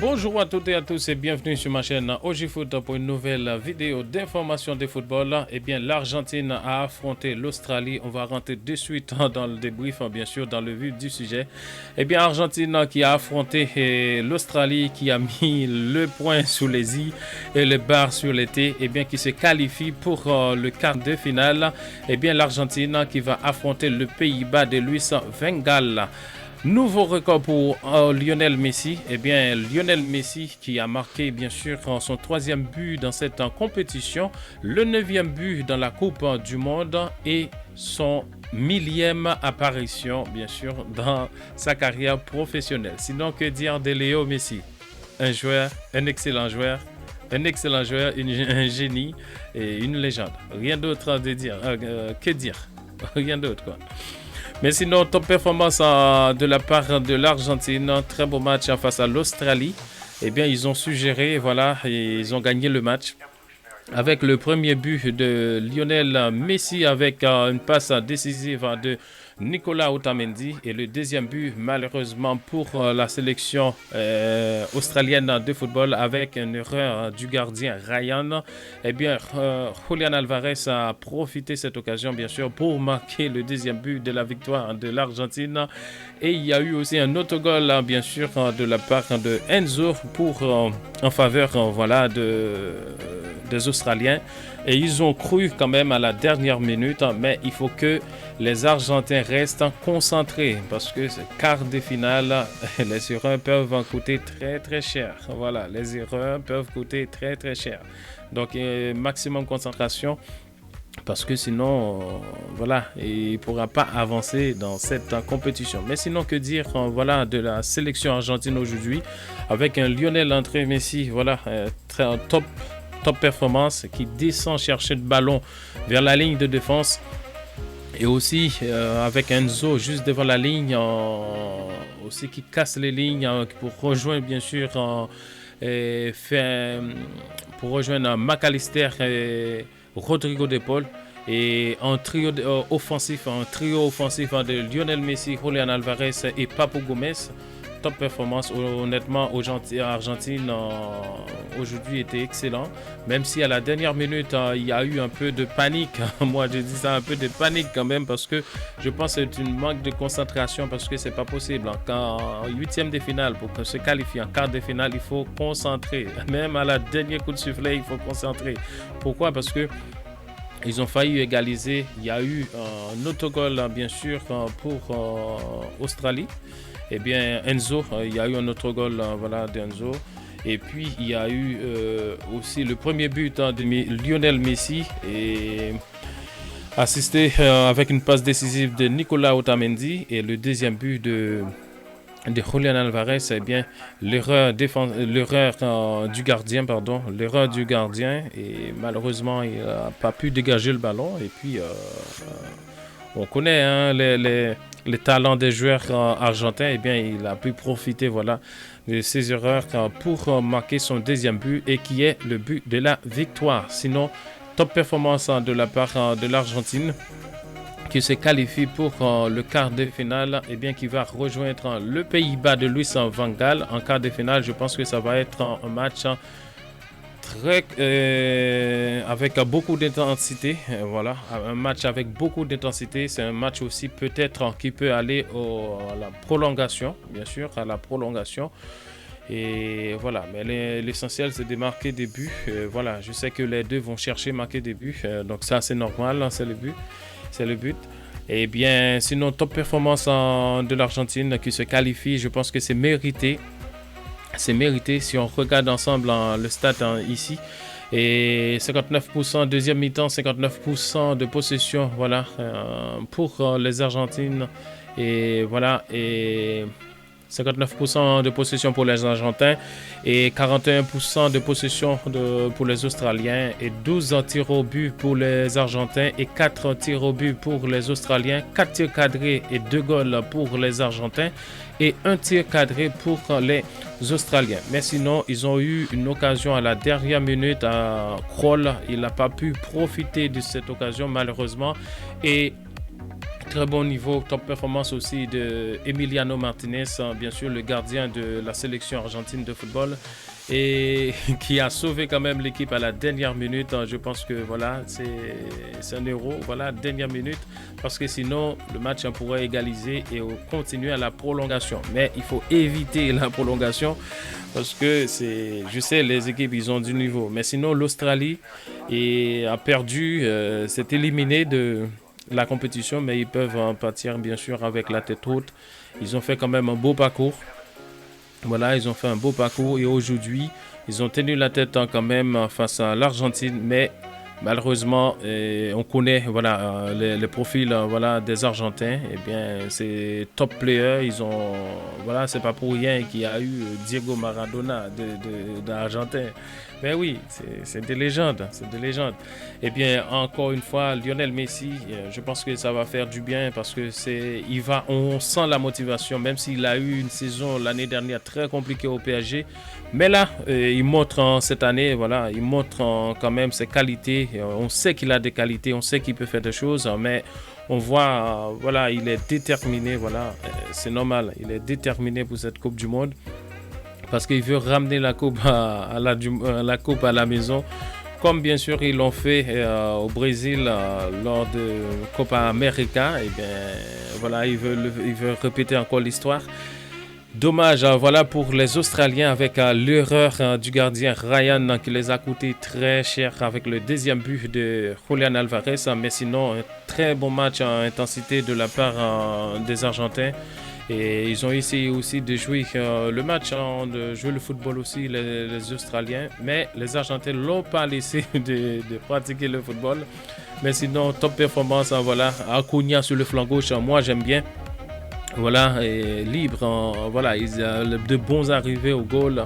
Bonjour à toutes et à tous et bienvenue sur ma chaîne OGFoot pour une nouvelle vidéo d'information de football. Eh bien, l'Argentine a affronté l'Australie. On va rentrer de suite dans le débrief, bien sûr, dans le vif du sujet. Eh bien, Argentine qui a affronté l'Australie, qui a mis le point sous les i et le bar sur les t, eh bien, qui se qualifie pour le quart de finale. Eh bien, l'Argentine qui va affronter le Pays-Bas de Luis van Gaal. Nouveau record pour Lionel Messi. Eh bien, Lionel Messi qui a marqué bien sûr son troisième but dans cette compétition, le 9e but dans la Coupe du Monde et son 1000e apparition bien sûr dans sa carrière professionnelle. Sinon, que dire de Léo Messi? Un joueur, un excellent joueur, un génie et une légende. Rien d'autre à dire. Que dire? Rien d'autre quoi. Mais sinon, top performance de la part de l'Argentine. Très beau match face à l'Australie. Eh bien, ils ont su gérer, voilà, et ils ont gagné le match. Avec le premier but de Lionel Messi, avec une passe décisive de Nicolas Otamendi. Et le deuxième but, malheureusement, pour la sélection australienne de football, avec une erreur du gardien Ryan. Eh bien, Julián Álvarez a profité de cette occasion, bien sûr, pour marquer le deuxième but de la victoire de l'Argentine. Et il y a eu aussi un autre goal, bien sûr, de la part de Enzo en faveur voilà, des Australiens. Et ils ont cru quand même à la dernière minute, mais il faut que les Argentins restent concentrés parce que ce quart de finale, les erreurs peuvent coûter très très cher. Voilà, les erreurs peuvent coûter très très cher. Donc, maximum concentration. Parce que sinon, voilà, il ne pourra pas avancer dans cette compétition. Mais sinon, que dire voilà, de la sélection argentine aujourd'hui avec un Lionel André Messi, voilà, très top performance qui descend chercher le ballon vers la ligne de défense. Et aussi avec Enzo juste devant la ligne, aussi qui casse les lignes pour rejoindre bien sûr, pour rejoindre McAllister et Rodrigo de Paul. Et un trio offensif de Lionel Messi, Julián Álvarez et Papu Gómez. Top performance, honnêtement, Argentine aujourd'hui était excellent. Même si à la dernière minute, il y a eu un peu de panique. Moi, je dis ça, un peu de panique quand même, parce que je pense que c'est une manque de concentration, parce que c'est pas possible. En 8e de finale, pour se qualifier en quart de finale, il faut concentrer. Même à la dernière coup de sifflet, il faut concentrer. Pourquoi? Parce que ils ont failli égaliser. Il y a eu un autogol, bien sûr, pour Australie. Eh bien, Enzo, il y a eu un autre goal voilà, d'Enzo. Et puis, il y a eu aussi le premier but de Lionel Messi, et assisté avec une passe décisive de Nicolas Otamendi. Et le deuxième but de Julián Álvarez, eh bien, l'erreur du gardien. Et malheureusement, il n'a pas pu dégager le ballon. Et puis, on connaît hein, les talents des joueurs argentins. Eh bien, il a pu profiter voilà, de ses erreurs pour marquer son deuxième but et qui est le but de la victoire. Sinon, top performance de la part de l'Argentine qui se qualifie pour le quart de finale, et bien qui va rejoindre le Pays-Bas de Luis van Gaal en quart de finale. Je pense que ça va être un match très avec beaucoup d'intensité. Voilà, un match avec beaucoup d'intensité. C'est un match aussi peut-être qui peut aller à la prolongation, bien sûr, à la prolongation. Et voilà, mais l'essentiel c'est de marquer des buts. Voilà, je sais que les deux vont chercher à marquer des buts, donc ça c'est normal, c'est le but. C'est le but. Et bien, sinon, top performance de l'Argentine qui se qualifie, je pense que c'est mérité. C'est mérité si on regarde ensemble le stade ici. Et 59%, deuxième mi-temps, 59% de possession, voilà, pour les Argentines. Et voilà, et 59% de possession pour les Argentins et 41% de possession pour les Australiens et 12 tirs au but pour les Argentins et 4 tirs au but pour les Australiens, 4 tirs cadrés et 2 goals pour les Argentins et 1 tir cadré pour les Australiens. Mais sinon, ils ont eu une occasion à la dernière minute à Kroll. Il n'a pas pu profiter de cette occasion malheureusement et très bon niveau, top performance aussi de Emiliano Martinez, bien sûr le gardien de la sélection argentine de football et qui a sauvé quand même l'équipe à la dernière minute. Je pense que voilà, c'est un héros, voilà, dernière minute, parce que sinon le match pourrait égaliser et continuer à la prolongation. Mais il faut éviter la prolongation parce que je sais, les équipes, ils ont du niveau. Mais sinon, l'Australie a perdu, s'est éliminé de la compétition, mais ils peuvent en partir bien sûr avec la tête haute. Ils ont fait quand même un beau parcours. Voilà, ils ont fait un beau parcours et aujourd'hui, ils ont tenu la tête quand même face à l'Argentine, mais malheureusement, on connaît voilà, les profils voilà, des Argentins. Eh bien, c'est top players. Voilà, c'est pas pour rien qu'il y a eu Diego Maradona d'Argentin. Mais oui, c'est des légendes, c'est des légendes. Eh bien, encore une fois, Lionel Messi, je pense que ça va faire du bien parce que on sent la motivation, même s'il a eu une saison l'année dernière très compliquée au PSG. Mais là, il montre cette année, voilà, il montre quand même ses qualités. On sait qu'il a des qualités, on sait qu'il peut faire des choses, mais on voit, voilà, il est déterminé, voilà, c'est normal, il est déterminé pour cette Coupe du Monde parce qu'il veut ramener la coupe la coupe à la maison, comme bien sûr ils l'ont fait au Brésil lors de Copa América. Et bien voilà, il veut répéter encore l'histoire. Dommage, voilà, pour les Australiens avec l'erreur du gardien Ryan qui les a coûté très cher avec le deuxième but de Julián Alvarez. Mais sinon, un très bon match en intensité de la part des Argentins. Et ils ont essayé aussi de jouer le match, de jouer le football aussi, les Australiens. Mais les Argentins ne l'ont pas laissé de pratiquer le football. Mais sinon, top performance, voilà, Acuna sur le flanc gauche, moi j'aime bien. Voilà, et libre, voilà, ils ont de bons arrivées au goal.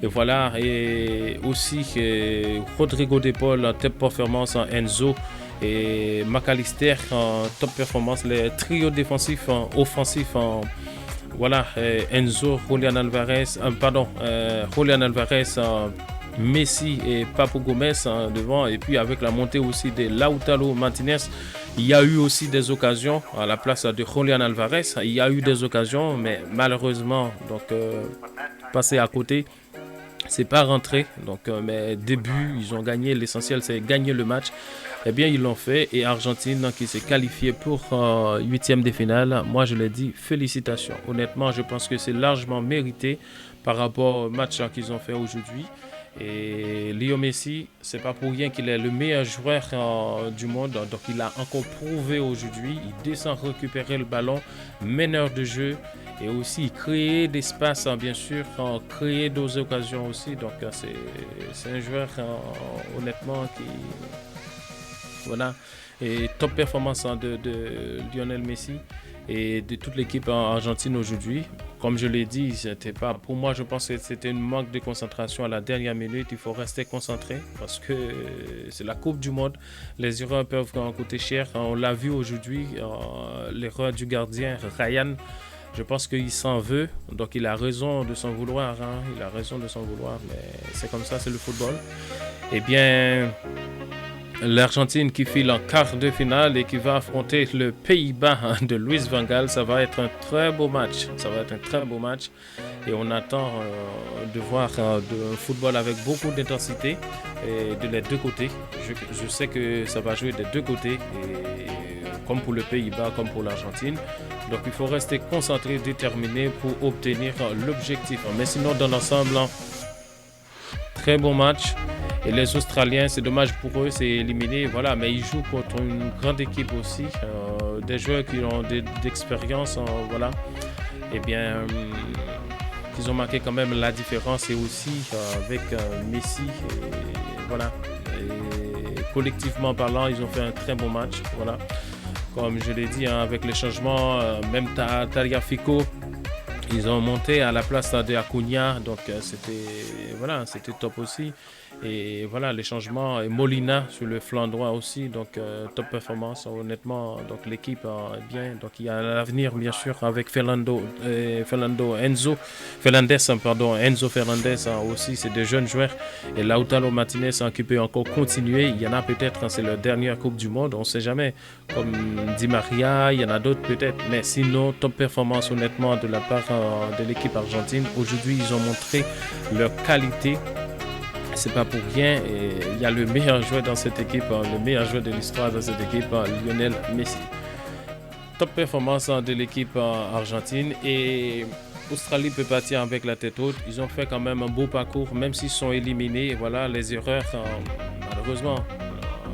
Et voilà, et aussi Rodrigo de Paul, top performance en Enzo et McAllister en top performance. Les trios défensifs, offensifs, voilà, Enzo, Julián Alvarez, Messi et Papu Gomez devant, et puis avec la montée aussi de Lautaro Martinez, il y a eu aussi des occasions à la place de Julián Alvarez. Il y a eu des occasions, mais malheureusement, donc passé à côté. C'est pas rentré, donc mais début ils ont gagné, l'essentiel c'est gagner le match. Eh bien ils l'ont fait, et Argentine qui s'est qualifiée pour huitième de finale. Moi je l'ai dit, félicitations. Honnêtement, je pense que c'est largement mérité par rapport au match qu'ils ont fait aujourd'hui. Et Léo Messi, c'est pas pour rien qu'il est le meilleur joueur du monde. Donc il a encore prouvé aujourd'hui. Il descend récupérer le ballon, meneur de jeu, et aussi créer d'espace, bien sûr, créer d'autres occasions aussi. Donc c'est un joueur honnêtement qui, voilà, et top performance de Lionel Messi et de toute l'équipe argentine aujourd'hui. Comme je l'ai dit, c'était pas, pour moi je pense que c'était un manque de concentration à la dernière minute. Il faut rester concentré parce que c'est la Coupe du Monde. Les erreurs peuvent coûter cher. On l'a vu aujourd'hui, l'erreur du gardien Ryan. Je pense qu'il s'en veut, donc il a raison de s'en vouloir. Il a raison de s'en vouloir, mais c'est comme ça, c'est le football. Eh bien, l'Argentine qui file en quart de finale et qui va affronter le Pays-Bas de Louis van Gaal, ça va être un très beau match. Ça va être un très beau match et on attend de voir de football avec beaucoup d'intensité et de les deux côtés. Je sais que ça va jouer des deux côtés, et comme pour le Pays-Bas, comme pour l'Argentine. Donc il faut rester concentré, déterminé pour obtenir l'objectif. Mais sinon, dans l'ensemble, très bon match. Et les Australiens, c'est dommage pour eux, c'est éliminé. Voilà, mais ils jouent contre une grande équipe aussi. Des joueurs qui ont d'expérience. Voilà. Eh bien, ils ont marqué quand même la différence. Et aussi avec Messi. Et voilà. Et collectivement parlant, ils ont fait un très bon match. Voilà. Comme je l'ai dit, avec les changements, même Tagliafico, ils ont monté à la place de Acuna, donc c'était top aussi. Et voilà, les changements. Et Molina sur le flanc droit aussi. Donc, top performance, honnêtement. Donc, l'équipe est bien. Donc, il y a l'avenir, bien sûr, avec Enzo Fernandez aussi. C'est des jeunes joueurs. Et Lautaro Martinez qui peut encore continuer. Il y en a peut-être, c'est leur dernière Coupe du Monde. On ne sait jamais. Comme Di Maria, il y en a d'autres peut-être. Mais sinon, top performance, honnêtement, de la part de l'équipe argentine. Aujourd'hui, ils ont montré leur qualité. C'est pas pour rien. Et il y a le meilleur joueur dans cette équipe, le meilleur joueur de l'histoire dans cette équipe, Lionel Messi. Top performance de l'équipe argentine. Et Australie peut partir avec la tête haute. Ils ont fait quand même un beau parcours, même s'ils sont éliminés. Voilà, les erreurs, malheureusement,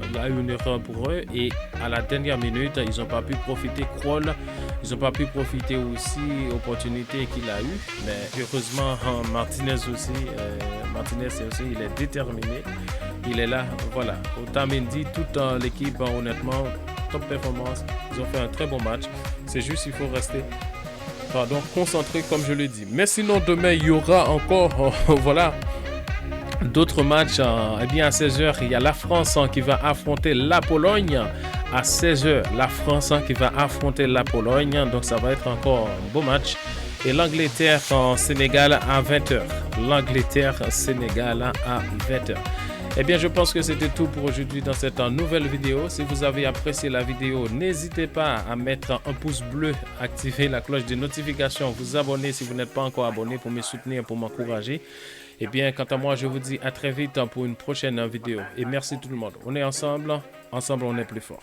il y a eu une erreur pour eux. Et à la dernière minute, ils n'ont pas pu profiter. Kroll, ils n'ont pas pu profiter aussi opportunité qu'il a eu. Mais heureusement, Martinez aussi, il est déterminé. Il est là, voilà. Otamendi, toute l'équipe, honnêtement, top performance. Ils ont fait un très bon match. C'est juste, il faut rester concentré comme je l'ai dit. Mais sinon, demain, il y aura encore, voilà, d'autres matchs. Eh bien, à 16h, il y a la France qui va affronter la Pologne. À 16h, la France qui va affronter la Pologne. Donc, ça va être encore un beau match. Et l'Angleterre en Sénégal à 20h. L'Angleterre-Sénégal à 20h. Eh bien, je pense que c'était tout pour aujourd'hui dans cette nouvelle vidéo. Si vous avez apprécié la vidéo, n'hésitez pas à mettre un pouce bleu, activer la cloche de notification, vous abonner si vous n'êtes pas encore abonné pour me soutenir, pour m'encourager. Eh bien, quant à moi, je vous dis à très vite pour une prochaine vidéo. Et merci tout le monde. On est ensemble on est plus fort.